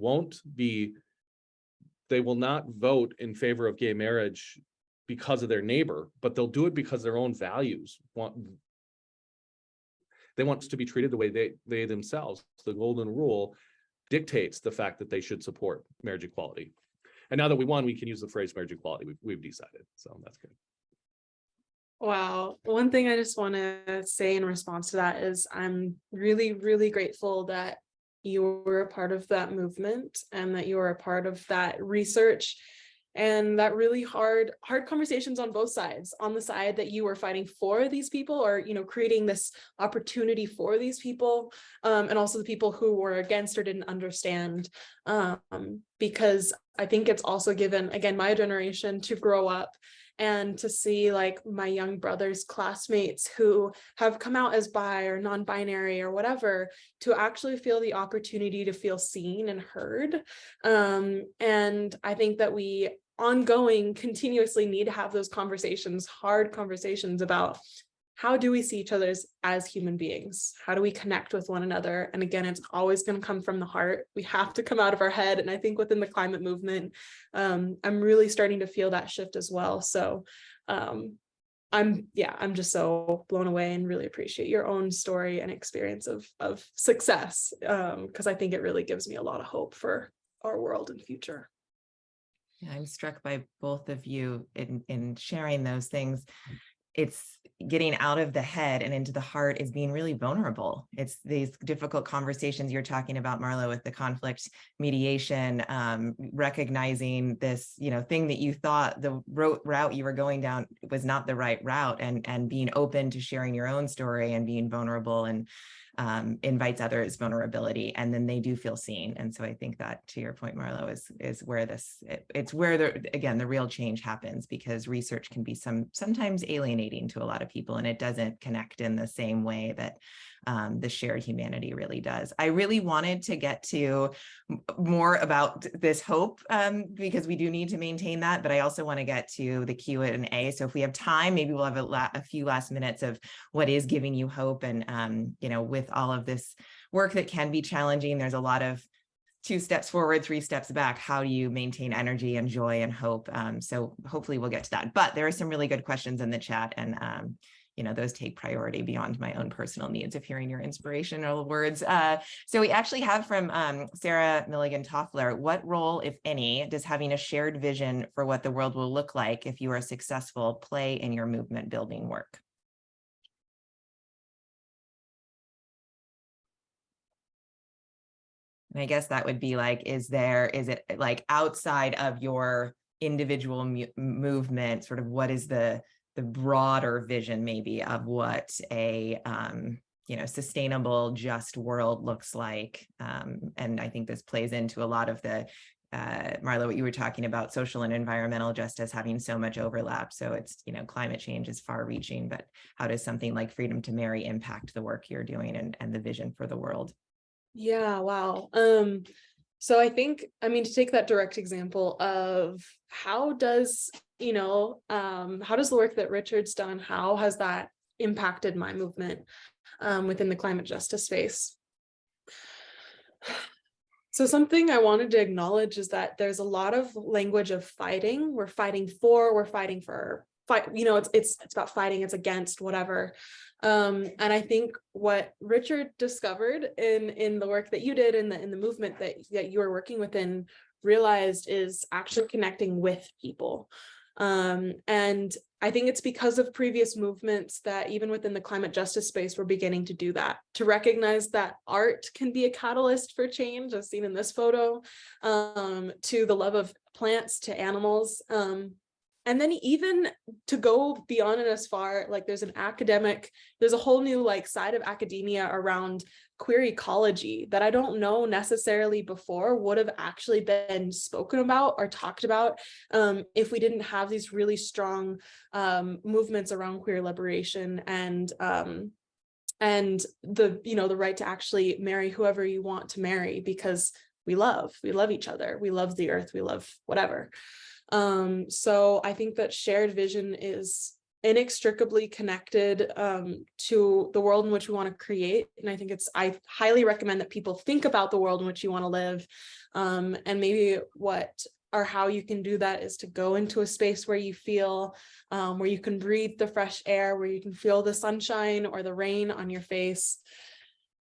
they will not vote in favor of gay marriage because of their neighbor, but they'll do it because their own values they want to be treated the way they themselves. The golden rule dictates the fact that they should support marriage equality. And now that we won, we can use the phrase marriage equality. We've decided, so that's good.
Wow. One thing I just want to say in response to that is I'm really, really grateful that you were a part of that movement and that you were a part of that research and that really hard conversations on both sides, on the side that you were fighting for these people, or, you know, creating this opportunity for these people, and also the people who were against or didn't understand, because I think it's also given, again, my generation to grow up and to see like my young brother's classmates who have come out as bi or non-binary or whatever, to actually feel the opportunity to feel seen and heard. And I think that we continuously need to have those conversations, hard conversations about how do we see each other as human beings? How do we connect with one another? And again, it's always going to come from the heart. We have to come out of our head. And I think within the climate movement, I'm really starting to feel that shift as well. So I'm just so blown away and really appreciate your own story and experience of success, because I think it really gives me a lot of hope for our world and future.
Yeah, I'm struck by both of you in sharing those things. It's getting out of the head and into the heart is being really vulnerable. It's these difficult conversations you're talking about, Marlow, with the conflict mediation, recognizing this, thing that you thought the route you were going down was not the right route, and being open to sharing your own story and being vulnerable, and invites others' vulnerability, and then they do feel seen. And so I think that, to your point, Marlow, is where it's where the real change happens, because research can be sometimes alienating to a lot of people, and it doesn't connect in the same way that the shared humanity really does. I really wanted to get to more about this hope, because we do need to maintain that, but I also want to get to the Q&A. So if we have time, maybe we'll have a few last minutes of what is giving you hope. And, with all of this work that can be challenging, there's a lot of 2 steps forward, 3 steps back. How do you maintain energy and joy and hope? So hopefully we'll get to that. But there are some really good questions in the chat, and those take priority beyond my own personal needs of hearing your inspirational words. So we actually have from Sarah Milligan Toffler: what role, if any, does having a shared vision for what the world will look like if you are successful play in your movement building work? And I guess that would be like, is it like outside of your individual movement, sort of what is the broader vision maybe of what a sustainable, just world looks like? And I think this plays into a lot of the Marlow, what you were talking about, social and environmental justice having so much overlap. So it's, climate change is far reaching, but how does something like freedom to marry impact the work you're doing and the vision for the world?
Yeah, wow. So I think, to take that direct example of how does the work that Richard's done, how has that impacted my movement within the climate justice space? So something I wanted to acknowledge is that there's a lot of language of fighting. We're fighting for, it's about fighting, it's against, whatever. And I think what Richard discovered in the work that you did in the movement that you are working within, realized is actually connecting with people. And I think it's because of previous movements that even within the climate justice space, we're beginning to do that, to recognize that art can be a catalyst for change, as seen in this photo, to the love of plants, to animals. And then even to go beyond it as far, like there's a whole new like side of academia around queer ecology that I don't know necessarily before would have actually been spoken about or talked about if we didn't have these really strong movements around queer liberation and the right to actually marry whoever you want to marry, because we love each other, we love the earth, we love whatever. So I think that shared vision is inextricably connected to the world in which we want to create. And I highly recommend that people think about the world in which you want to live. And maybe how you can do that is to go into a space where you feel, where you can breathe the fresh air, where you can feel the sunshine or the rain on your face,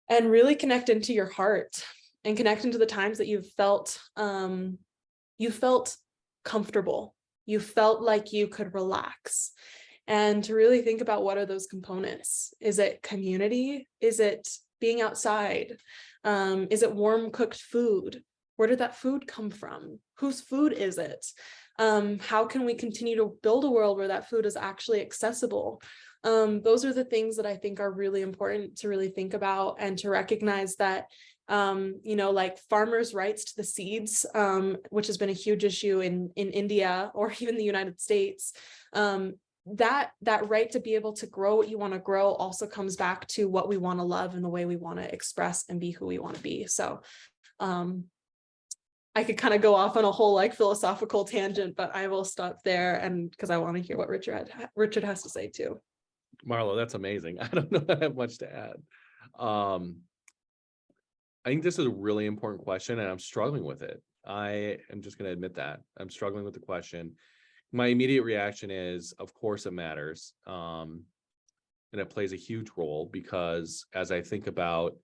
and really connect into your heart and connect into the times that you felt comfortable, you felt like you could relax, and to really think about what are those components. Is it community? Is it being outside? Is it warm cooked food? Where did that food come from? Whose food is it? How can we continue to build a world where that food is actually accessible? Those are the things that I think are really important to really think about, and to recognize that like farmers' rights to the seeds, which has been a huge issue in India or even the United States, that right to be able to grow what you want to grow also comes back to what we want to love and the way we want to express and be who we want to be. So I could kind of go off on a whole like philosophical tangent, but I will stop there, and because I want to hear what Richard has to say too.
Marlo, that's amazing. I don't know if I have much to add. I think this is a really important question, and I'm struggling with it. I am just going to admit that I'm struggling with the question. My immediate reaction is, of course it matters. And it plays a huge role, because as I think about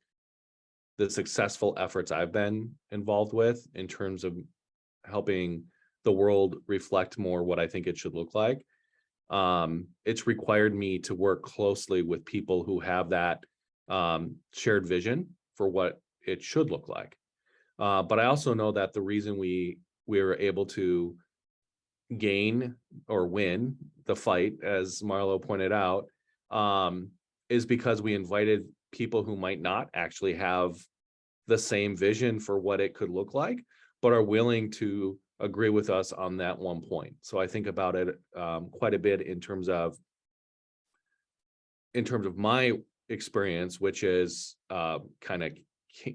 the successful efforts I've been involved with in terms of helping the world reflect more what I think it should look like, it's required me to work closely with people who have that shared vision for what it should look like. But I also know that the reason we were able to gain or win the fight, as Marlo pointed out, is because we invited people who might not actually have the same vision for what it could look like, but are willing to agree with us on that one point. So I think about it quite a bit in terms of my experience, which is kind of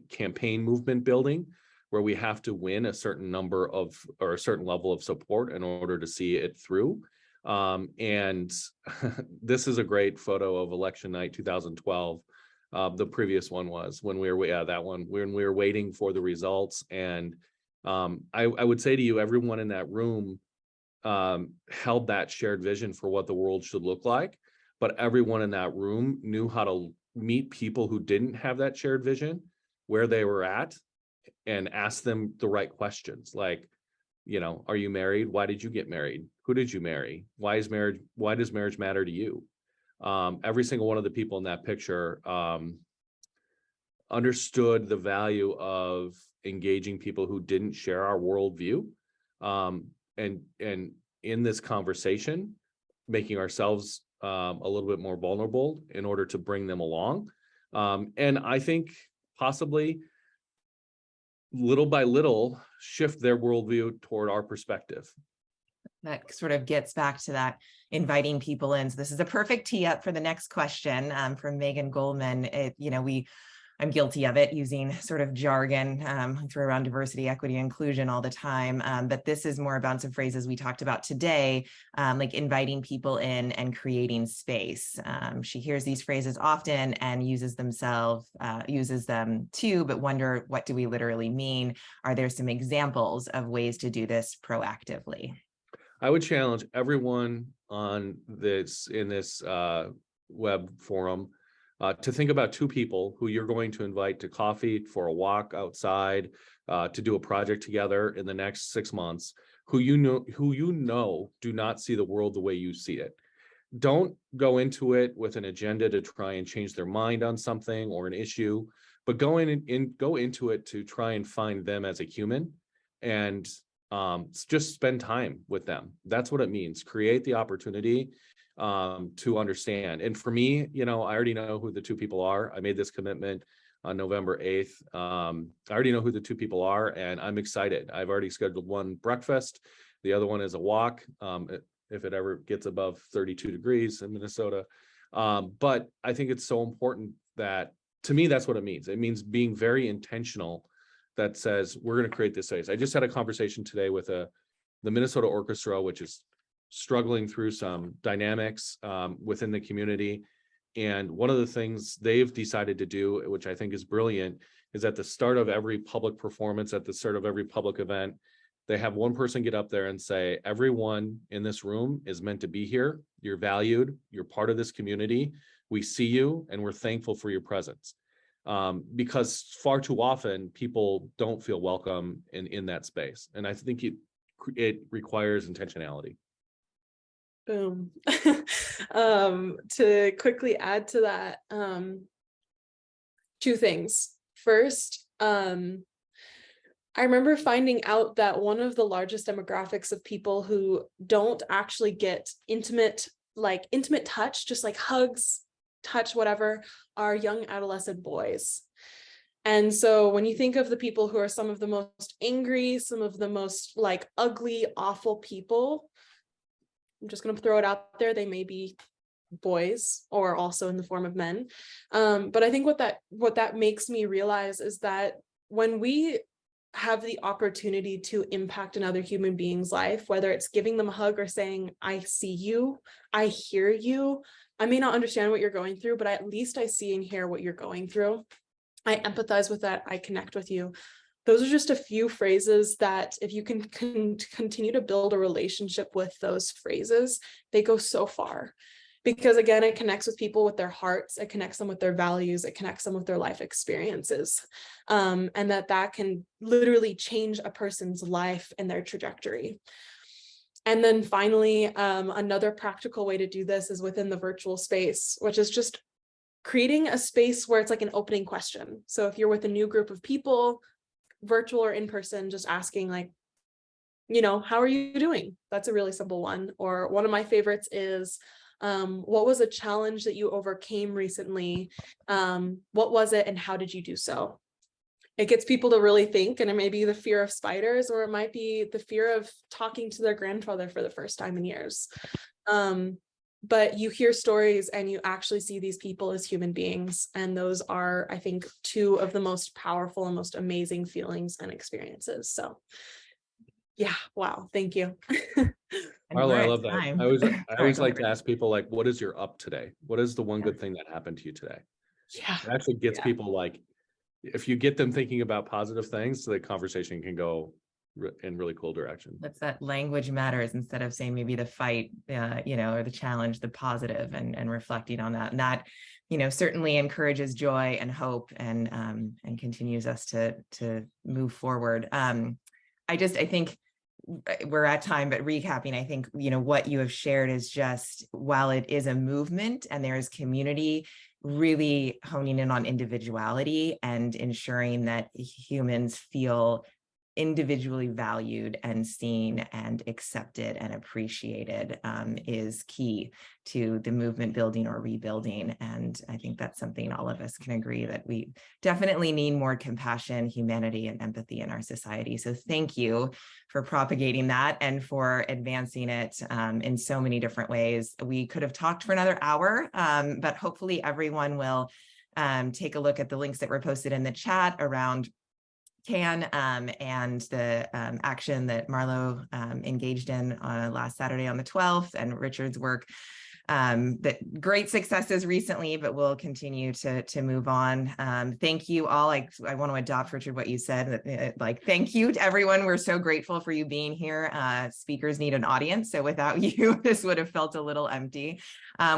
campaign movement building, where we have to win a certain number of, or a certain level of support in order to see it through. And this is a great photo of election night 2012. The previous one was when we were, when we were waiting for the results. And I would say to you, everyone in that room held that shared vision for what the world should look like, but everyone in that room knew how to meet people who didn't have that shared vision where they were at, and ask them the right questions, like, are you married? Why did you get married? Who did you marry? Why does marriage matter to you? Every single one of the people in that picture understood the value of engaging people who didn't share our worldview, and in this conversation, making ourselves a little bit more vulnerable in order to bring them along. And I think possibly little by little shift their worldview toward our perspective.
That sort of gets back to that inviting people in. So this is a perfect tee up for the next question from Megan Goldman. I'm guilty of it, using sort of jargon, throw around diversity, equity, inclusion all the time. But this is more about some phrases we talked about today, like inviting people in and creating space. She hears these phrases often and uses them too, but wonder, what do we literally mean? Are there some examples of ways to do this proactively?
I would challenge everyone in this web forum to think about two people who you're going to invite to coffee, for a walk outside, to do a project together in the next 6 months, who you know do not see the world the way you see it. Don't go into it with an agenda to try and change their mind on something or an issue, but go into it to try and find them as a human, and just spend time with them. That's what it means. Create the opportunity to understand. And for me, I already know who the two people are. I made this commitment on November 8th. I already know who the two people are, and I'm excited. I've already scheduled one breakfast. The other one is a walk, if it ever gets above 32 degrees in Minnesota. But I think it's so important that, to me, that's what it means. It means being very intentional that says, we're going to create this space. I just had a conversation today with the Minnesota Orchestra, which is struggling through some dynamics within the community. And one of the things they've decided to do, which I think is brilliant, is at the start of every public performance, at the start of every public event, they have one person get up there and say, everyone in this room is meant to be here. You're valued. You're part of this community. We see you, and we're thankful for your presence. Because far too often people don't feel welcome in that space. And I think it requires intentionality.
Boom. To quickly add to that, two things. First, I remember finding out that one of the largest demographics of people who don't actually get intimate touch, just like hugs, touch, whatever, are young adolescent boys. And so when you think of the people who are some of the most angry, some of the most ugly, awful people, I'm just going to throw it out there, they may be boys or also in the form of men. But I think what that makes me realize is that when we have the opportunity to impact another human being's life, whether it's giving them a hug or saying, I see you, I hear you, I may not understand what you're going through, but at least I see and hear what you're going through. I empathize with that. I connect with you. Those are just a few phrases that if you can continue to build a relationship with those phrases, they go so far. Because again, it connects with people with their hearts, it connects them with their values, it connects them with their life experiences. And that can literally change a person's life and their trajectory. And then finally, another practical way to do this is within the virtual space, which is just creating a space where it's like an opening question. So if you're with a new group of people, virtual or in person, just asking how are you doing? That's a really simple one. Or one of my favorites is, what was a challenge that you overcame recently? What was it and how did you do so? It gets people to really think, and it may be the fear of spiders, or it might be the fear of talking to their grandfather for the first time in years. But you hear stories and you actually see these people as human beings. And those are, I think, two of the most powerful and most amazing feelings and experiences. So yeah, wow, thank you.
Marlo, I love that. I always like to ask people, what is your up today? What is the one good thing that happened to you today?
Yeah.
It actually gets people if you get them thinking about positive things, the conversation can go in really cool direction.
That's that language matters, instead of saying maybe the fight, or the challenge, the positive, and reflecting on that. And that, certainly encourages joy and hope and continues us to move forward. I think we're at time, but recapping, I think, what you have shared is just, while it is a movement and there is community, really honing in on individuality and ensuring that humans feel individually valued and seen and accepted and appreciated is key to the movement building or rebuilding. And I think that's something all of us can agree that we definitely need more compassion, humanity, and empathy in our society. So thank you for propagating that and for advancing it in so many different ways. We could have talked for another hour, but hopefully everyone will take a look at the links that were posted in the chat around CAN and the action that Marlow engaged in last Saturday on the 12th, and Richard's work. That great successes recently, but we'll continue to move on. Thank you all. I want to adopt, Richard, what you said, thank you to everyone. We're so grateful for you being here. Speakers need an audience, so without you, this would have felt a little empty.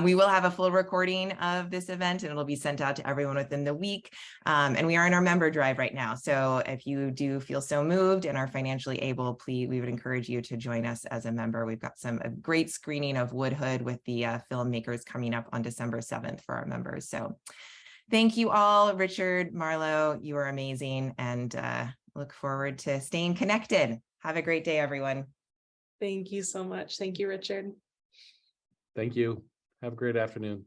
We will have a full recording of this event, and it'll be sent out to everyone within the week. And we are in our member drive right now. So if you do feel so moved and are financially able, we would encourage you to join us as a member. We've got a great screening of Woodhood with the filmmakers coming up on December 7th for our members. So thank you all. Richard, Marlow, you are amazing, and look forward to staying connected. Have a great day, everyone.
Thank you so much. Thank you, Richard.
Thank you. Have a great afternoon.